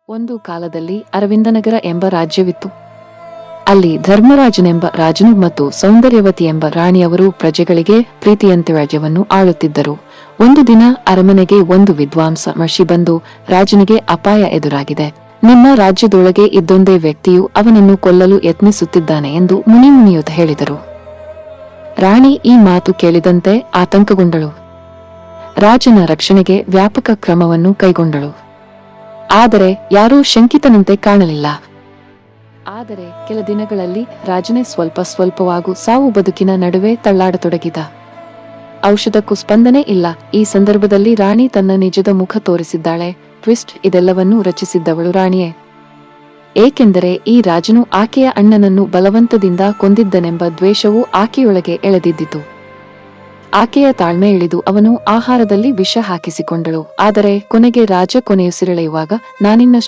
ಒಂದು ಕಾಲದಲ್ಲಿ ಅರವಿಂದನಗರ ಎಂಬ ರಾಜ್ಯವಿತ್ತು. ಅಲ್ಲಿ ಧರ್ಮರಾಜನೆಂಬ ರಾಜನು ಮತ್ತು ಸೌಂದರ್ಯವತಿ ಎಂಬ ರಾಣಿಯವರು ಪ್ರಜೆಗಳಿಗೆ ಪ್ರೀತಿಯಂತೆ ರಾಜ್ಯವನ್ನು ಆಳುತ್ತಿದ್ದರು. ಒಂದು ದಿನ ಅರಮನೆಗೆ ಒಂದು ವಿದ್ವಾಂಸ ಮಹರ್ಷಿ ಬಂದು, ರಾಜನಿಗೆ ಅಪಾಯ ಎದುರಾಗಿದೆ. ನಿಮ್ಮ ರಾಜ್ಯದೊಳಗೆ ಇದ್ದೊಂದೇ ವ್ಯಕ್ತಿಯು ಅವನನ್ನು ಕೊಲ್ಲಲು ಯತ್ನಿಸುತ್ತಿದ್ದಾನೆ ಎಂದು ಮುನಿಯುತ ಹೇಳಿದರು. ರಾಣಿ ಈ ಮಾತು ಕೇಳಿದಂತೆ ಆತಂಕಗೊಂಡಳು. ರಾಜನ ರಕ್ಷಣೆಗೆ ವ್ಯಾಪಕ ಕ್ರಮವನ್ನು ಕೈಗೊಂಡಳು. ಆದರೆ ಯಾರೂ ಶಂಕಿತನಂತೆ ಕಾಣಲಿಲ್ಲ. ಆದರೆ ಕೆಲ ದಿನಗಳಲ್ಲಿ ರಾಜನೇ ಸ್ವಲ್ಪವಾಗೂ ಸಾವು ಬದುಕಿನ ನಡುವೆ ತಳ್ಳಾಡತೊಡಗಿದ. ಔಷಧಕ್ಕೂ ಸ್ಪಂದನೆ ಇಲ್ಲ. ಈ ಸಂದರ್ಭದಲ್ಲಿ ರಾಣಿ ತನ್ನ ನಿಜದ ಮುಖ ತೋರಿಸಿದ್ದಾಳೆ. ಟ್ವಿಸ್ಟ್: ಇದೆಲ್ಲವನ್ನೂ ರಚಿಸಿದ್ದವಳು ರಾಣಿಯೇ. ಏಕೆಂದರೆ ಈ ರಾಜನು ಆಕೆಯ ಅಣ್ಣನನ್ನು ಬಲವಂತದಿಂದ ಕೊಂದಿದ್ದನೆಂಬ ದ್ವೇಷವು ಆಕೆಯೊಳಗೆ ಎಳೆದಿದ್ದಿತು. ಆಕೆಯ ತಾಳ್ಮೆ ಇಳಿದು ಅವನು ಆಹಾರದಲ್ಲಿ ವಿಷ ಹಾಕಿಸಿಕೊಂಡಳು. ಆದರೆ ಕೊನೆಗೆ ರಾಜ ಕೊನೆಯುಸಿರೆಳೆಯುವಾಗ, ನಾನಿನ್ನಷ್ಟು